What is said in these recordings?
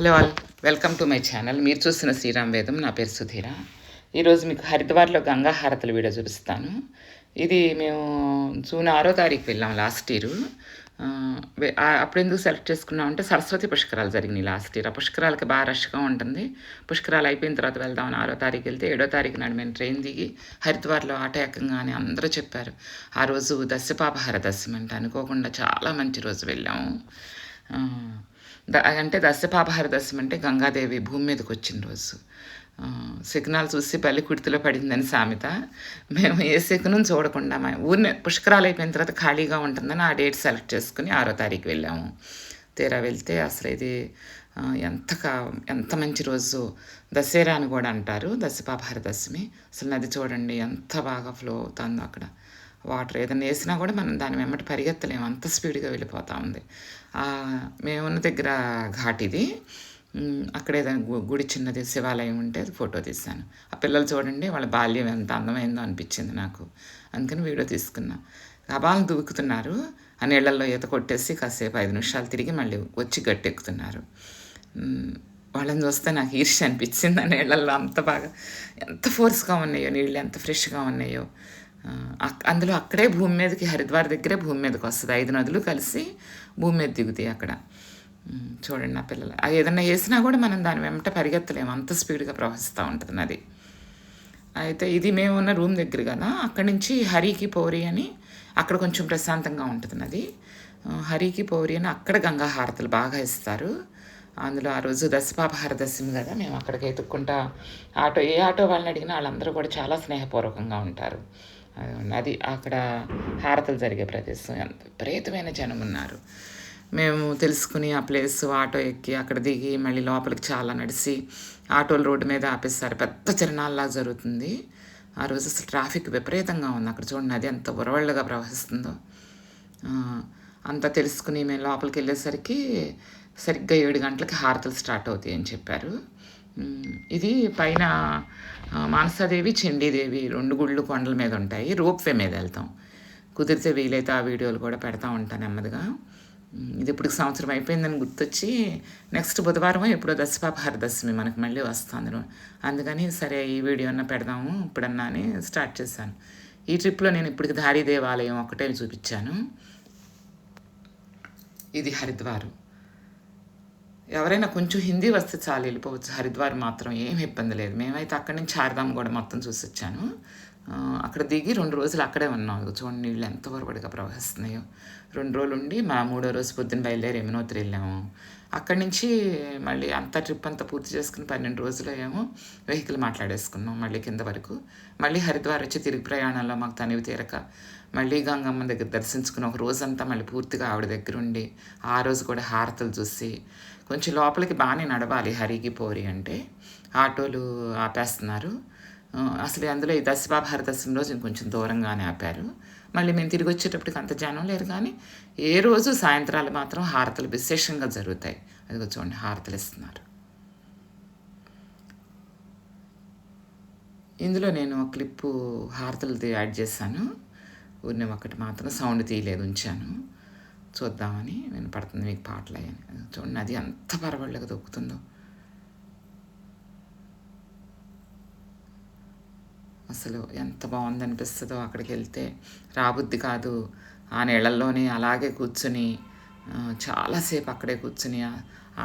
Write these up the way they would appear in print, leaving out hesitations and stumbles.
Hello all, welcome to my channel. మీరు చూస్తున్న శ్రీరామ్ వేదం. నా పేరు సుధీర. ఈరోజు మీకు హరిద్వార్లో గంగా హారతుల వీడియో చూపిస్తాను. ఇది మేము జూన్ 6వ తారీఖు వెళ్ళాం లాస్ట్ ఇయర్. అప్పుడు ఎందుకు సెలెక్ట్ చేసుకున్నామంటే సరస్వతి పుష్కరాలు జరిగినాయి లాస్ట్ ఇయర్. ఆ పుష్కరాలకి బాగా రష్గా ఉంటుంది. పుష్కరాలు అయిపోయిన తర్వాత వెళ్దామని 6వ తారీఖు వెళ్తే 7వ తారీఖు నాడు మేము ట్రైన్ దిగి హరిద్వార్లో ఆటో ఎక్కంగా అని అందరూ చెప్పారు. ఆ రోజు దశపాపహార దశమి అంటే అనుకోకుండా చాలా మంచి రోజు వెళ్ళాము. అంటే దశపాపహార దశమి అంటే గంగాదేవి భూమి మీదకి వచ్చిన రోజు. శకునాలు చూసి బలి కుర్తిలో పడిందని సామెత. మేము ఏ శకునం చూడకుండా ఊరినే పుష్కరాలు అయిపోయిన తర్వాత ఖాళీగా ఉంటుందని ఆ డేట్ సెలెక్ట్ చేసుకుని 6వ తారీఖు వెళ్ళాము. తీరా వెళ్తే అసలు ఇది ఎంత మంచి రోజు. దసరా అని కూడా అంటారు, దశపాపహార దశమి. అసలు నది చూడండి ఎంత బాగా ఫ్లో అవుతుందో. అక్కడ వాటర్ ఏదైనా వేసినా కూడా మనం దాని వెంబడి పరిగెత్తలేము, అంత స్పీడ్గా వెళ్ళిపోతూ ఉంది. మేమున్న దగ్గర ఘాట్ ఇది. అక్కడ ఏదైనా గుడి చిన్నది శివాలయం ఉంటే అది ఫోటో తీశాను. ఆ పిల్లలు చూడండి, వాళ్ళ బాల్యం ఎంత అందమైందో అనిపించింది నాకు. అందుకని వీడియో తీసుకున్నా. అబాలను దూకుతున్నారు. ఆ నీళ్ళల్లో ఈత కొట్టేసి కాసేపు 5 నిమిషాలు తిరిగి మళ్ళీ వచ్చి గట్టెక్కుతున్నారు. వాళ్ళని చూస్తే నాకు ఈర్ష్య అనిపించింది. ఆ నీళ్ళల్లో అంత బాగా ఎంత ఫోర్స్గా ఉన్నాయో నీళ్ళు, ఎంత ఫ్రెష్గా ఉన్నాయో. అందులో అక్కడే భూమి మీదకి, హరిద్వార్ దగ్గరే భూమి మీదకి వస్తుంది. 5 నదులు కలిసి భూమి మీద దిగుతాయి అక్కడ. చూడండి నా పిల్లలు అది ఏదన్నా వేసినా కూడా మనం దాని వెంట పరిగెత్తలేము, అంత స్పీడ్గా ప్రవహిస్తూ ఉంటుంది నది. అయితే ఇది మేము ఉన్న రూమ్ దగ్గర కదా, అక్కడి నుంచి హరికి పౌరి అని అక్కడ కొంచెం ప్రశాంతంగా ఉంటుంది నది. హరికి పౌరి అని అక్కడ గంగా హారతులు బాగా ఇస్తారు. అందులో ఆ రోజు దశపాపహార దశమి కదా, మేము అక్కడికి ఎత్తుక్కుంటా ఏ ఆటో వాళ్ళని అడిగినా వాళ్ళందరూ కూడా చాలా స్నేహపూర్వకంగా ఉంటారు. అది అక్కడ హారతలు జరిగే ప్రదేశం. ఎంత విపరీతమైన జనం ఉన్నారు. మేము తెలుసుకుని ఆ ప్లేస్ ఆటో ఎక్కి అక్కడ దిగి మళ్ళీ లోపలికి చాలా నడిచి ఆటోలు రోడ్డు మీద ఆపేస్తారు. పెద్ద తిరణాల్లా జరుగుతుంది ఆ రోజు. అసలు ట్రాఫిక్ విపరీతంగా ఉంది అక్కడ. చూడండి అది ఎంత ఉరవళ్ళగా ప్రవహిస్తుందో. అంతా తెలుసుకుని మేము లోపలికి వెళ్ళేసరికి సరిగ్గా 7 గంటలకి హారతలు స్టార్ట్ అవుతాయి అని చెప్పారు. ఇది పైన మానసాదేవి, చండీదేవి 2 గుళ్ళు కొండల మీద ఉంటాయి. రోప్వే మీద వెళ్తాం. కుదిరితే వీలైతే ఆ వీడియోలు కూడా పెడతా ఉంటాను నెమ్మదిగా. ఇది ఇప్పుడు సంవత్సరం అయిపోయిందని గుర్తొచ్చి నెక్స్ట్ బుధవారం ఎప్పుడో దశపాపహార దశమి మనకు మళ్ళీ వస్తుంది. అందుకని సరే ఈ వీడియో అన్నా పెడదాము ఇప్పుడన్నా అని స్టార్ట్ చేశాను. ఈ ట్రిప్లో నేను ఇప్పటికి ధారీ దేవాలయం ఒకటే చూపించాను. ఇది హరిద్వార్. ఎవరైనా కొంచెం హిందీ వస్తే చాలు వెళ్ళిపోవచ్చు. హరిద్వార్ మాత్రం ఏమి ఇబ్బంది లేదు. మేమైతే అక్కడి నుంచి చార్ధామ్ కూడా మొత్తం చూసి వచ్చాను. అక్కడ దిగి 2 రోజులు అక్కడే ఉన్నాం. చూడండి నీళ్ళు ఎంత వరవడిగా ప్రవహిస్తున్నాయో. 2 రోజులు ఉండి 3వ రోజు పొద్దున్న బయలుదేరి యమునోత్రి వెళ్ళాము. అక్కడి నుంచి మళ్ళీ ట్రిప్ అంతా పూర్తి చేసుకుని 12 రోజులు ఏమో వెహికల్ మాట్లాడేసుకున్నాం మళ్ళీ కింద వరకు. మళ్ళీ హరిద్వార్ వచ్చి తిరిగి ప్రయాణంలో మాకు తనివి తీరక మళ్ళీ గంగమ్మ దగ్గర దర్శించుకుని ఒక రోజంతా మళ్ళీ పూర్తిగా ఆవిడ దగ్గర ఉండి ఆ రోజు కూడా హారతలు చూసి కొంచెం లోపలికి బాగానే నడవాలి. హరికి పౌరి అంటే ఆటోలు ఆపేస్తున్నారు. అసలు అందులో ఈ దశపాపహార దశమి రోజు కొంచెం దూరంగానే ఆపారు. మళ్ళీ మేము తిరిగి వచ్చేటప్పటికి అంత జనం లేరు. కానీ ఏ రోజు సాయంత్రాలు మాత్రం హారతలు విశేషంగా జరుగుతాయి. అదిగో చూడండి హారతలు ఇస్తున్నారు. ఇందులో నేను ఒక క్లిప్పు హారతలది యాడ్ చేశాను. ఊరిని ఒకటి మాత్రం సౌండ్ తీయలేదు, ఉంచాను చూద్దామని. వినపడుతుంది మీకు పాటలు అయ్యాను. చూడండి అది ఎంత పరవళ్ళగా దొక్కుతుందో. అసలు ఎంత బాగుంది అనిపిస్తుందో. అక్కడికి వెళ్తే రాబుద్ది కాదు. ఆ నీళ్ళల్లోనే అలాగే కూర్చుని చాలాసేపు అక్కడే కూర్చుని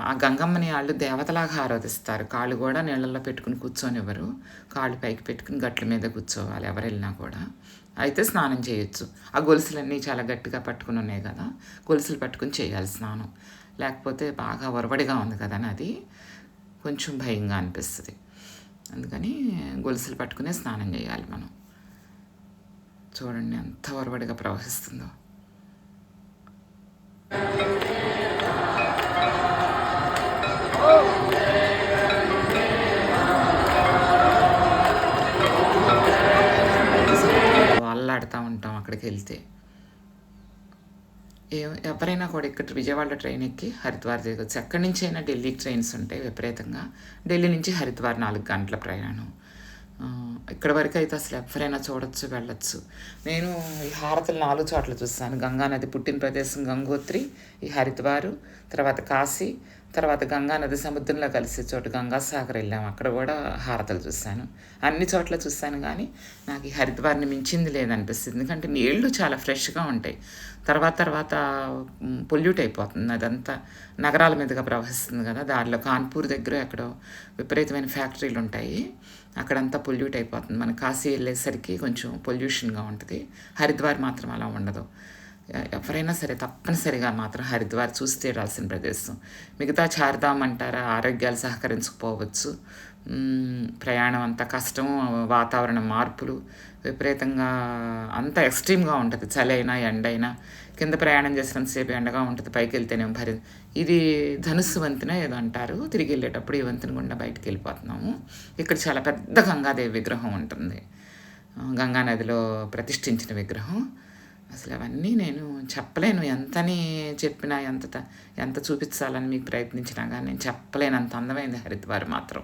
ఆ గంగమ్మని వాళ్ళు దేవతలాగా ఆరాధిస్తారు. కాళ్ళు కూడా నీళ్ళల్లో పెట్టుకుని కూర్చొనివ్వరు. కాళ్ళు పైకి పెట్టుకుని గట్ల మీద కూర్చోవాలి ఎవరు వెళ్ళినా కూడా. అయితే స్నానం చేయొచ్చు. ఆ గొలుసులన్నీ చాలా గట్టిగా పట్టుకుని ఉన్నాయి కదా, గొలుసులు పట్టుకుని చేయాలి స్నానం. లేకపోతే బాగా ఒరవడిగా ఉంది కదా నది, కొంచెం భయంగా అనిపిస్తుంది. అందుకని గొలుసులు పట్టుకునే స్నానం చేయాలి మనం. చూడండి ఎంత ఒరవడిగా ప్రవహిస్తుందో. అల్లాడుతూ ఉంటాం అక్కడికి వెళ్తే. ఎవరైనా కూడా ఇక్కడ విజయవాడ ట్రైన్ ఎక్కి హరిద్వార్ దిగొచ్చు. ఎక్కడి నుంచి అయినా ఢిల్లీకి ట్రైన్స్ ఉంటాయి విపరీతంగా. ఢిల్లీ నుంచి హరిద్వార్ 4 గంటల ప్రయాణం. ఇక్కడ వరకు అయితే అసలు ఎవరైనా చూడొచ్చు, వెళ్ళొచ్చు. నేను ఈ హారతులు 4 చోట్ల చూస్తాను. గంగానది పుట్టిన ప్రదేశం గంగోత్రి, ఈ హరిద్వారు, తర్వాత కాశీ, తర్వాత గంగా నది సముద్రంలో కలిసే చోటు గంగాసాగర్ వెళ్ళాము. అక్కడ కూడా హారతలు చూశాను. అన్ని చోట్ల చూశాను కానీ నాకు ఈ హరిద్వార్‌ని మించింది లేదనిపిస్తుంది. ఎందుకంటే నీళ్ళు చాలా ఫ్రెష్‌గా ఉంటాయి. తర్వాత పొల్యూట్ అయిపోతుంది. అదంతా నగరాల మీదుగా ప్రవహిస్తుంది కదా! దారిలో కాన్పూర్ దగ్గర ఎక్కడో విపరీతమైన ఫ్యాక్టరీలుంటాయి. అక్కడంతా పొల్యూట్ అయిపోతుంది. మన కాశీ వెళ్ళేసరికి కొంచెం పొల్యూషన్‌గా ఉంటది. హరిద్వార్ మాత్రం అలా ఉండదు. ఎవరైనా సరే తప్పనిసరిగా మాత్రం హరిద్వార్ చూసి తీరాల్సిన ప్రదేశం. మిగతా చార్ధామ్ అంటారా, ఆరోగ్యాలు సహకరించకపోవచ్చు. ప్రయాణం అంతా కష్టం, వాతావరణ మార్పులు విపరీతంగా అంత ఎక్స్ట్రీమ్‌గా ఉంటది. చలైనా, ఎండైనా. కింద ప్రయాణం చేసినంతసేపు ఎండగా ఉంటది. పైకెళ్తేనేమో ఇది ధనుస్సు వంతెన ఏదో అంటారు. తిరిగి వెళ్ళేటప్పుడు ఈ వంతెన గుండా బయటికెళ్ళిపోతున్నాము. ఇక్కడ చాలా పెద్ద గంగాదేవి విగ్రహం ఉంటుంది. గంగా నదిలో ప్రతిష్ఠించిన విగ్రహం. అసలు అవన్నీ నేను చెప్పలేను. ఎంతని చెప్పినా, ఎంత చూపించాలని మీకు ప్రయత్నించినా కానీ నేను చెప్పలేనంత అందమైంది హరిద్వార్ మాత్రం.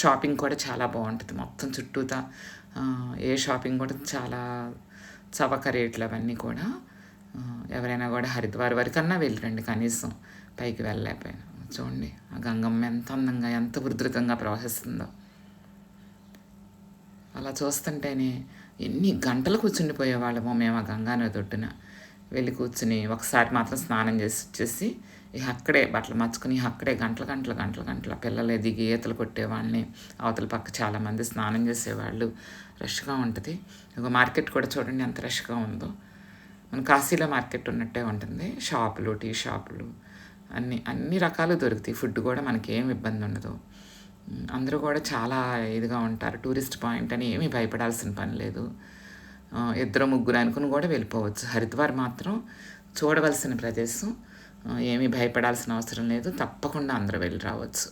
షాపింగ్ కూడా చాలా బాగుంటుంది. మొత్తం చుట్టూతా ఏ షాపింగ్ కూడా చాలా చవక రేట్లు అవన్నీ కూడా. ఎవరైనా కూడా హరిద్వార్ వరకన్నా వెళ్ళిరండి కనీసం. పైకి వెళ్ళలేకపోయాను. చూడండి ఆ గంగమ్మ ఎంత అందంగా, ఎంత ఉధృతంగా ప్రవహిస్తుందో. అలా చూస్తుంటేనే ఎన్ని గంటలు కూర్చుండిపోయేవాళ్ళమో మేము ఆ గంగానది ఒడ్డున. వెళ్ళి కూర్చుని ఒకసారి మాత్రం స్నానం చేసి వచ్చేసి ఇక అక్కడే బట్టలు మర్చుకుని అక్కడే గంటల పిల్లలే దిగి ఈతలు కొట్టేవాళ్ళని. అవతల పక్క చాలామంది స్నానం చేసేవాళ్ళు. రష్గా ఉంటుంది. ఒక మార్కెట్ కూడా చూడండి ఎంత రష్గా ఉందో. మన కాశీలో మార్కెట్ ఉన్నట్టే ఉంటుంది. షాపులు, టీ షాపులు అన్ని రకాలు దొరుకుతాయి. ఫుడ్ కూడా మనకేం ఇబ్బంది ఉండదు. అందరూ కూడా చాలా ఇదిగా ఉంటారు. టూరిస్ట్ పాయింట్ అని ఏమీ భయపడాల్సిన పని లేదు. ఇద్దరు ముగ్గురు అనుకుని కూడా వెళ్ళిపోవచ్చు. హరిద్వార్ మాత్రం చూడవలసిన ప్రదేశం. ఏమీ భయపడాల్సిన అవసరం లేదు. తప్పకుండా అందరూ వెళ్ళి రావచ్చు.